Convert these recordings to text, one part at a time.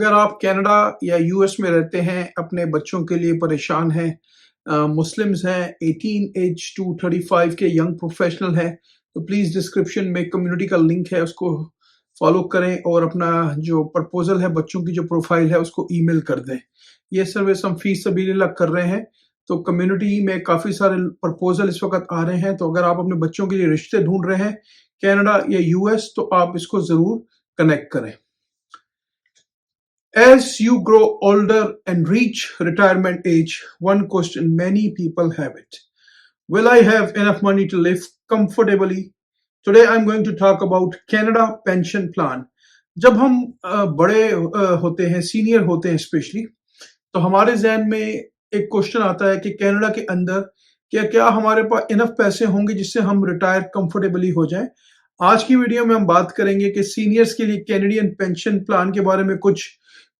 अगर आप कनाडा या यूएस में रहते हैं, अपने बच्चों के लिए परेशान हैं, मुस्लिम्स हैं, 18 एज टू 35 के यंग प्रोफेशनल हैं, तो प्लीज़ डिस्क्रिप्शन में कम्युनिटी का लिंक है, उसको फॉलो करें और अपना जो प्रपोजल है, बच्चों की जो प्रोफाइल है, उसको ईमेल कर दें। ये सर्विस हम फीस सबीलिल्लाह कर रहे हैं, तो कम्युनिटी में काफ़ी सारे प्रपोजल इस वक्त आ रहे हैं। तो अगर आप अपने बच्चों के लिए रिश्ते ढूंढ रहे हैं कनाडा या यूएस, तो आप इसको ज़रूर कनेक्ट करें। As you grow older and reach retirement age, one question many people have it. Will I have enough money to live comfortably? Today I'm going to talk about Canada Pension Plan. जब हम बड़े होते हैं, senior होते हैं specially, तो हमारे जहन में एक क्वेश्चन आता है कि कनाडा के अंदर क्या हमारे पास इनफ पैसे होंगे जिससे हम रिटायर कंफर्टेबली हो जाएं। आज की वीडियो में हम बात करेंगे कि सीनियर्स के लिए कैनेडियन पेंशन प्लान के बारे में कुछ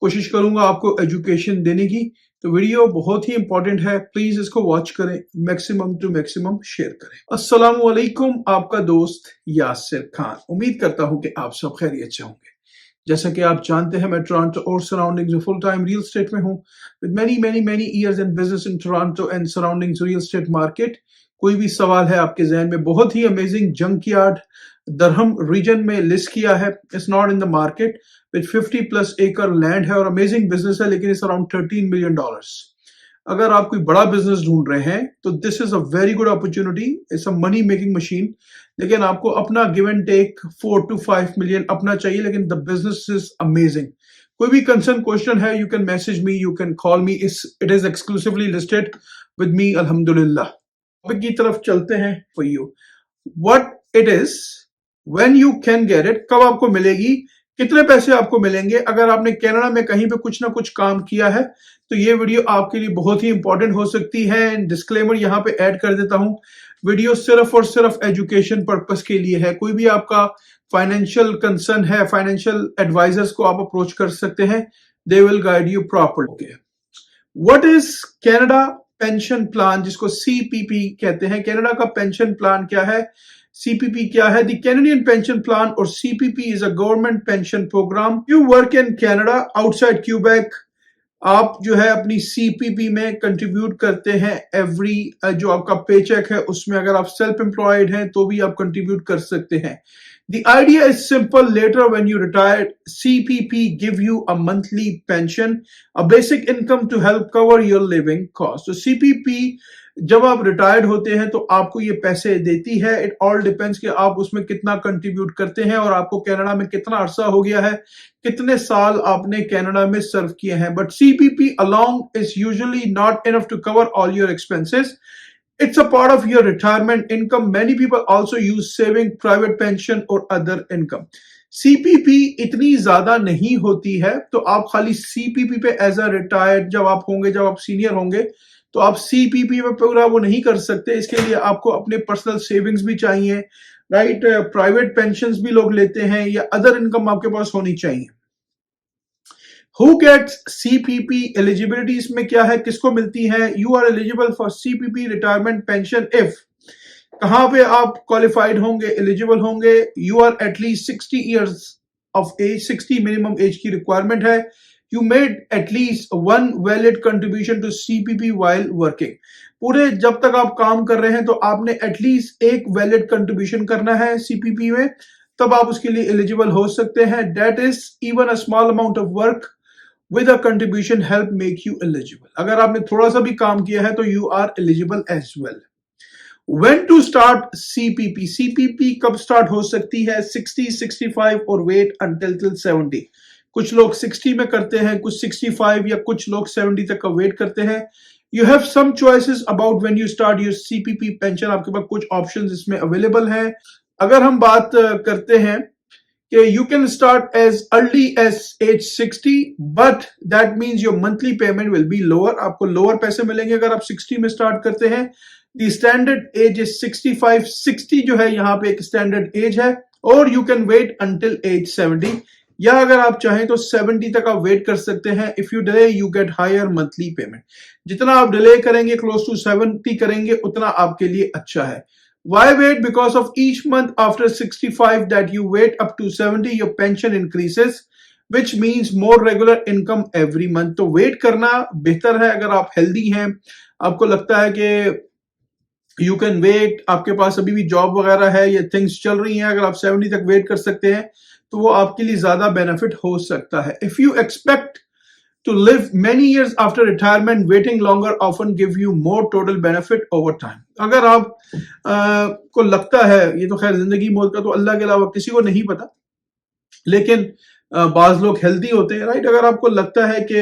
कोशिश करूंगा आपको एजुकेशन देने की। तो वीडियो बहुत ही इंपॉर्टेंट है, प्लीज इसको वॉच करें, मैक्सिमम टू मैक्सिमम शेयर करें। अस्सलाम वालेकुम, आपका दोस्त यासिर खान। उम्मीद करता हूं कि आप सब खैरियत से होंगे। जैसा कि आप जानते हैं, मैं टोरंटो और सराउंडिंग्स में फुल टाइम रियल एस्टेट में हूं, with many years in business in Toronto and surroundings real estate market. कोई भी सवाल है आपके जहन में, बहुत ही अमेजिंग जंकयार्ड दरहम रीजन में लिस्ट किया है। It's not in the market, with 50+ एकड़ लैंड है और अमेजिंग बिजनेस है, लेकिन इट्स अराउंड $13 मिलियन। अगर आप कोई बड़ा बिजनेस ढूंढ रहे हैं तो this is a very good opportunity. It's a money making machine, लेकिन आपको अपना give and take 4 to 5 million अपना चाहिए, लेकिन द बिजनेस इज अमेजिंग। कोई भी कंसर्न क्वेश्चन है, you can message me, you can call me, it is exclusively listed with me अल्हम्दुलिल्लाह। टॉपिक की तरफ चलते हैं for you. What it is, when you can get it, कब आपको मिलेगी, कितने पैसे आपको मिलेंगे। अगर आपने कनाडा में कहीं पे कुछ ना कुछ काम किया है तो ये वीडियो आपके लिए बहुत ही इंपॉर्टेंट हो सकती है। डिस्क्लेमर यहाँ पे ऐड कर देता हूँ, वीडियो सिर्फ और सिर्फ एजुकेशन पर्पस के लिए है। कोई भी आपका फाइनेंशियल कंसर्न है, फाइनेंशियल एडवाइजर्स को आप अप्रोच कर सकते हैं, they will guide you properly. What is Canada pension plan, जिसको सीपीपी कहते हैं। कनाडा का पेंशन प्लान क्या है, सीपीपी क्या है? द कैनेडियन पेंशन प्लान और CPP is a government pension program. You work in Canada outside Quebec, आप जो है अपनी सीपीपी में कंट्रीब्यूट करते हैं। एवरी जो आपका पे चेक है उसमें, अगर आप सेल्फ एम्प्लॉयड हैं तो भी आप कंट्रीब्यूट कर सकते हैं। The idea is simple. Later when you retire, CPP give you a monthly pension, a basic income to help cover your living costs. तो CPP जब आप रिटायर्ड होते हैं तो आपको ये पैसे देती है। इट ऑल डिपेंड्स कि आप उसमें कितना कंट्रीब्यूट करते हैं और आपको कनाडा में कितना अरसा हो गया है, कितने साल आपने कनाडा में सर्व किए हैं। But CPP alone is usually not enough to cover all your expenses. It's a part of your retirement income. Many people also use saving, private pension or other income. CPP इतनी ज्यादा नहीं होती है, तो आप खाली CPP पे as a retired जब आप होंगे, जब आप सीनियर होंगे, तो आप CPP में पूरा वो नहीं कर सकते। इसके लिए आपको अपने पर्सनल सेविंग्स भी चाहिए, राइट। प्राइवेट पेंशंस भी लोग लेते हैं, या अदर इनकम आपके पास होनी चाहिए। Who gets CPP eligibility, इसमें क्या है, किसको मिलती है? You are eligible for CPP retirement pension if, कहां पे आप क्वालिफाइड होंगे, एलिजिबल होंगे? You are at least 60 years of age, 60 minimum age की रिक्वायरमेंट है। You made at least one valid contribution to CPP while working. पूरे जब तक आप काम कर रहे हैं तो आपने एटलीस्ट एक वैलिड कंट्रीब्यूशन करना है CPP में, तब आप उसके लिए एलिजिबल हो सकते हैं। That is even a small amount of work with a contribution help make you eligible. अगर आपने थोड़ा सा भी काम किया है तो you are eligible as well. When to start CPP? CPP कब स्टार्ट हो सकती है? 60, 65 और wait until 70. कुछ लोग 60 में करते हैं, कुछ 65 या कुछ लोग 70 तक का वेट करते हैं। You have some choices about when you start your CPP pension. आपके पास कुछ ऑप्शंस इसमें अवेलेबल हैं। अगर हम बात करते हैं कि you can start as early as age 60, but that means your monthly payment will be lower. आपको लोअर पैसे मिलेंगे अगर आप 60 में स्टार्ट करते हैं। The standard age is 65. 60 जो है यहाँ पे एक स्टैंडर्ड एज है, और you can wait until age 70, या अगर आप चाहें तो 70 तक आप वेट कर सकते हैं। If you delay, you get higher monthly payment. जितना आप डिले करेंगे, close to 70 करेंगे, उतना आपके लिए अच्छा है। Why wait? Because of each month after 65 that you wait up to 70, your pension increases. Which means more regular income every month. तो वेट करना बेहतर है। अगर आप हेल्दी हैं, आपको लगता है कि यू कैन वेट, आपके पास अभी भी जॉब वगैरह है, ये थिंग्स चल रही हैं, अगर आप 70 तक वेट कर सकते हैं तो वो आपके लिए ज्यादा बेनिफिट हो सकता है। If you expect to live many years after retirement, waiting longer often give you more total benefit over time। अगर आप को लगता है, ये तो खैर जिंदगी मौत का तो अल्लाह के अलावा किसी को नहीं पता, लेकिन बाज लोग हेल्दी होते हैं, राइट। अगर आपको लगता है कि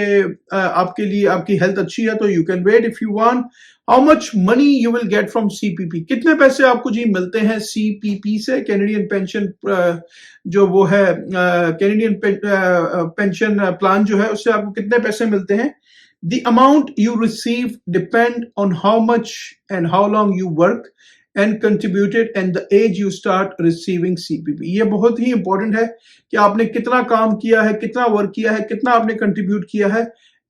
आपके लिए आपकी हेल्थ अच्छी है तो you can wait if you want. How much money you will get from CPP, कितने पैसे आपको जी मिलते हैं सीपीपी से, कैनेडियन पेंशन जो वो है, कैनेडियन पेंशन प्लान जो है, उससे आपको कितने पैसे मिलते हैं। The amount you receive depend on how much and how long you work and contributed and the age you start receiving CPP। ये बहुत ही इंपॉर्टेंट है कि आपने कितना काम किया है, कितना वर्क किया है, कितना आपने कंट्रीब्यूट किया है।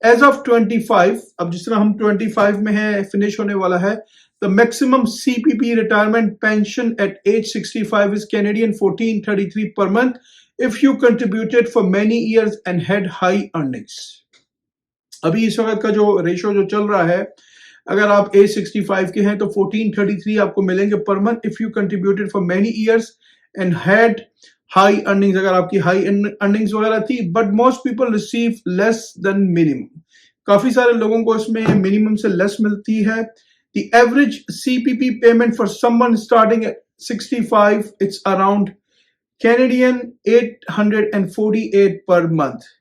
एज ऑफ 25, अब जिस तरह हम 25 में हैं, फिनिश होने वाला है, the maximum CPP retirement pension at age 65 is Canadian 1433 per month if you contributed for many years and had high earnings। अभी इस वक्त का जो रेशो जो चल रहा है, अगर आप एज 65 के हैं तो 1433 आपको मिलेंगे per month if you contributed for many years and had high earnings, अगर आपकी हाई अर्निंग्स वगैरह थी। But most people receive less than minimum, काफी सारे लोगों को इसमें मिनिमम से लेस मिलती है। The average CPP payment for someone starting at 65 it's around Canadian 848 per month.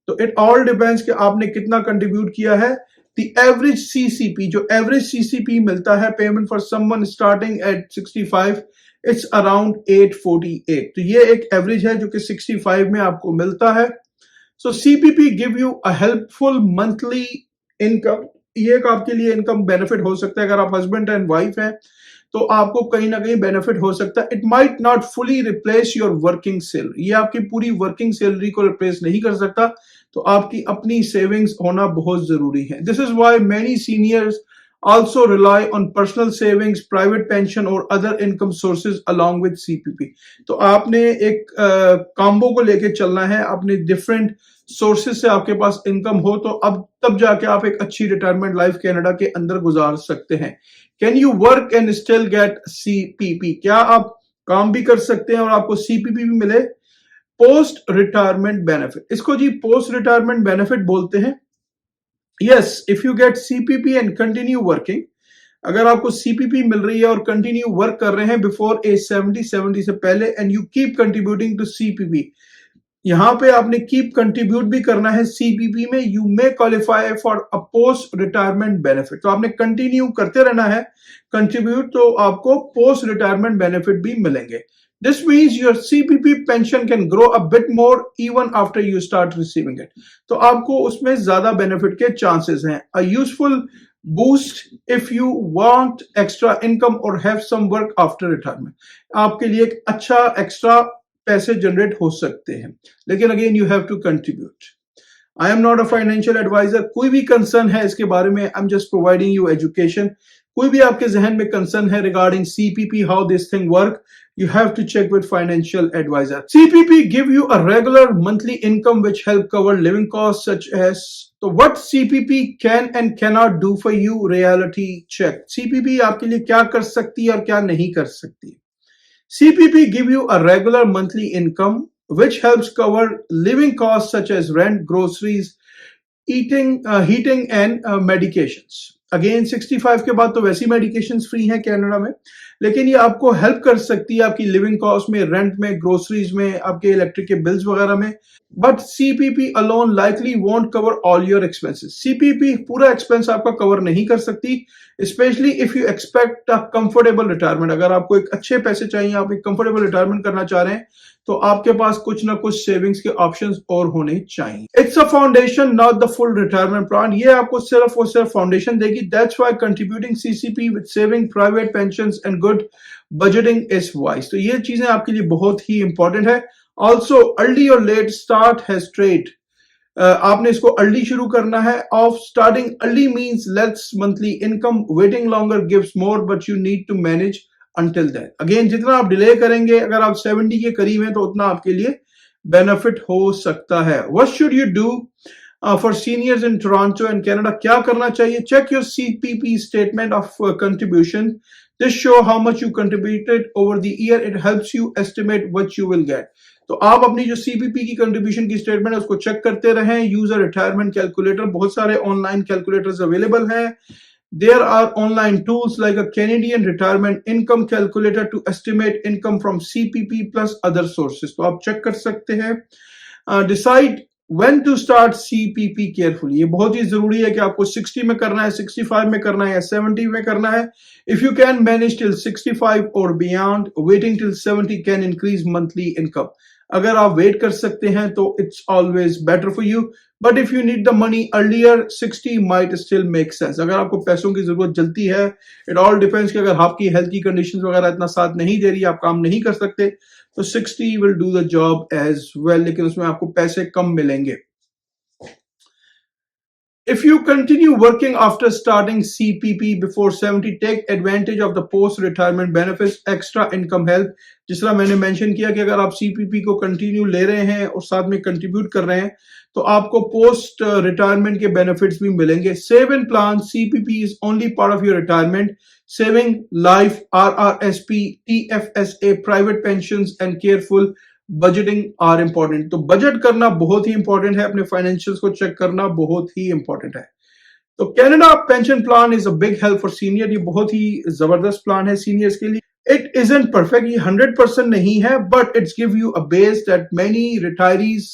तो इट ऑल डिपेंड्स कि आपने कितना कंट्रीब्यूट किया है। The average CCP, जो average CCP मिलता है payment for someone starting at 65, it's around 848। तो ये एक एवरेज है जो कि 65 में आपको मिलता है। सो CPP give you a helpful monthly income. ये एक आपके लिए इनकम बेनिफिट हो सकता है। अगर आप हस्बैंड एंड वाइफ हैं तो आपको कहीं ना कहीं बेनिफिट हो सकता है। It might not fully replace your working salary, ये आपकी पूरी वर्किंग सैलरी को रिप्लेस नहीं कर सकता, तो आपकी अपनी सेविंग्स होना बहुत जरूरी है। This is why many seniors also rely on personal savings, private pension or other income sources along with CPP। तो आपने एक कॉम्बो को लेके चलना है, अपने डिफरेंट सोर्सेज से आपके पास इनकम हो तो अब तब जाके आप एक अच्छी रिटायरमेंट लाइफ कनाडा के अंदर गुजार सकते हैं। Can you work and still get CPP, क्या आप काम भी कर सकते हैं और आपको CPP भी मिले। पोस्ट रिटायरमेंट बेनिफिट, इसको जी पोस्ट रिटायरमेंट बेनिफिट बोलते हैं। Yes, if you get CPP and continue working, अगर आपको CPP मिल रही है और कंटिन्यू वर्क कर रहे हैं बिफोर एज 70 से पहले and you keep contributing to CPP, यहां पे आपने कीप कंट्रीब्यूट भी करना है CPP में, you may qualify for a post retirement benefit. तो आपने कंटिन्यू करते रहना है कंट्रीब्यूट, तो आपको पोस्ट रिटायरमेंट बेनिफिट भी मिलेंगे। This means your CPP pension can grow a bit more even after you start receiving it। तो आपको उसमें ज्यादा बेनिफिट के चांसेस हैं। A useful boost if you want extra income or have some work after retirement। आपके लिए एक अच्छा एक्स्ट्रा पैसे जनरेट हो सकते हैं, लेकिन again you have to contribute. I am not a financial advisor, कोई भी कंसर्न है इसके बारे में, I am just providing you education. कोई भी आपके जहन में कंसर्न है regarding CPP, how this thing work, you have to check with financial advisor। CPP give you a regular monthly income which help cover living costs such as, so what CPP can and cannot do for you, reality check। CPP आपके लिए क्या कर सकती है और क्या नहीं कर सकती। CPP give you a regular monthly income which helps cover living costs such as rent, groceries, eating, heating and medications। Again 65 के बाद तो वैसी मेडिकेशंस फ्री हैं कनाडा में, लेकिन ये आपको हेल्प कर सकती है आपकी लिविंग कॉस्ट में, रेंट में, ग्रोसरीज में, आपके इलेक्ट्रिक के बिल्स वगैरह में। But CPP alone likely won't cover all your expenses. CPP पूरा एक्सपेंस आपका कवर नहीं कर सकती, specially if you expect a comfortable retirement. अगर आपको एक अच्छे पैसे चाहिए, आप एक कंफर्टेबल रिटायरमेंट करना चाह रहे हैं, तो आपके पास कुछ ना कुछ सेविंग्स के ऑप्शंस और होने चाहिए। It's a foundation not the full retirement plan, ये आपको सिर्फ और सिर्फ फाउंडेशन देगी। That's why contributing CCP with saving, private pensions and good budgeting is wise. तो ये चीजें आपके लिए बहुत ही इंपॉर्टेंट है। ऑल्सो अर्ली और लेट स्टार्ट हैज ट्रेड, आपने इसको अर्ली शुरू करना है। Of starting early means less monthly income, waiting longer gives more but you need to manage until then। Again जितना आप डिले करेंगे, अगर आप 70 के करीब हैं तो उतना आपके लिए बेनिफिट हो सकता है। What should you do for seniors in Toronto and Canada? क्या करना चाहिए? Check your CPP statement of contribution. This show how much you contributed over the year. It helps you estimate what you will get. तो आप अपनी जो CPP की contribution की statement है उसको चेक करते रहें। Use a retirement calculator. बहुत सारे ऑनलाइन कैलकुलेटर्स अवेलेबल हैं। There are online tools like a Canadian retirement income calculator to estimate income from CPP plus other sources. तो आप चेक कर सकते हैं। Decide when to start CPP carefully. ये बहुत ही जरूरी है कि आपको 60 में करना है, 65 में करना है या 70 में करना है। If you can manage till 65 or beyond, waiting till 70 can increase monthly income. अगर आप वेट कर सकते हैं तो it's always better for you, but if you need the money earlier 60 might still make sense. अगर आपको पैसों की जरूरत जल्दी है, इट ऑल डिपेंड्स कि अगर आपकी हेल्थ की कंडीशंस वगैरह इतना साथ नहीं दे रही, आप काम नहीं कर सकते, तो 60 will do the job as well, लेकिन उसमें आपको पैसे कम मिलेंगे। If you continue working after starting CPP before 70, take advantage of the post-retirement benefits, extra income help। जिस तरह मैंने मेंशन किया कि अगर आप CPP को कंटिन्यू ले रहे हैं और साथ में कंट्रीब्यूट कर रहे हैं तो आपको पोस्ट रिटायरमेंट के बेनिफिट्स भी मिलेंगे। Save in plan. CPP is only part of your retirement. Saving, life, RRSP, TFSA, private pensions and careful budgeting are important. तो बजट करना बहुत ही इंपॉर्टेंट है, अपने फाइनेंशियल्स को चेक करना बहुत ही इंपॉर्टेंट है। तो Canada pension plan is a big help for senior. ये बहुत ही जबरदस्त प्लान है सीनियर्स के लिए। इट इजंट परफेक्ट, ये 100% नहीं है, but it's give you a base that many retirees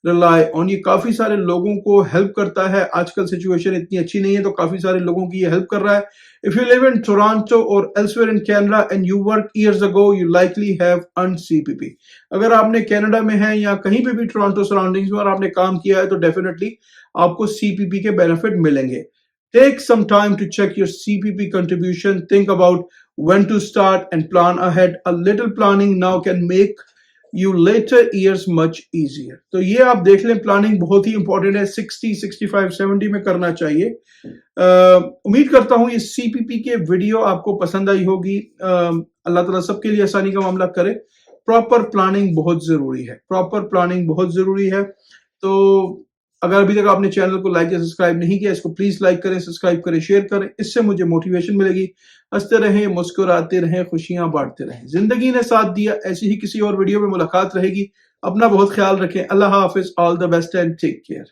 rely on. ये काफी सारे लोगों को हेल्प करता है। आजकल सिचुएशन इतनी अच्छी नहीं है तो काफी सारे लोगों की ये हेल्प कर रहा है। If you live in Toronto और elsewhere in Canada and you work years ago, you likely have earned CPP। अगर आपने कनाडा में है या कहीं पे भी टोरंटो सराउंडिंग्स में और आपने काम किया है तो डेफिनेटली आपको CPP के बेनिफिट मिलेंगे। Take some time to check your CPP contribution, think about when to start and plan ahead. A little planning now can make you later years much easier। तो ये आप देख लें, प्लानिंग बहुत ही इंपॉर्टेंट है। 60, 65, 70 में करना चाहिए। उम्मीद करता हूं ये CPP के वीडियो आपको पसंद आई होगी। अल्लाह ताला सबके लिए आसानी का मामला करे। प्रॉपर प्लानिंग बहुत जरूरी है, प्रॉपर प्लानिंग बहुत जरूरी है। तो अगर अभी तक आपने चैनल को लाइक या सब्सक्राइब नहीं किया, इसको प्लीज लाइक करें, सब्सक्राइब करें, शेयर करें। इससे मुझे मोटिवेशन मिलेगी। हंसते रहें, मुस्कुराते रहें, खुशियां बांटते रहें। जिंदगी ने साथ दिया, ऐसी ही किसी और वीडियो में मुलाकात रहेगी। अपना बहुत ख्याल रखें। अल्लाह हाफिज। All the best and take care.